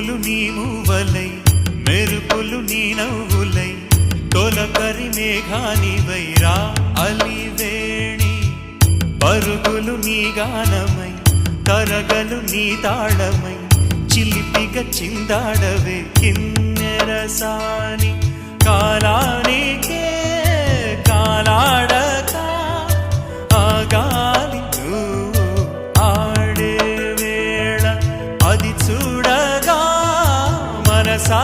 పువ్వులు నీ మూవలై మెరుపులు నీ నవ్వులై తొలకరి మేఘానివై రా అలివేణి పరుగులు నీ గానమై తరగలు నీ తాళమై చిలిపిగా చిందాడవే కిన్నెరసాని కాలానికే కాలాడక ఆగాలి నువ్వు ఆడే వేళ అది చూడగా మనసా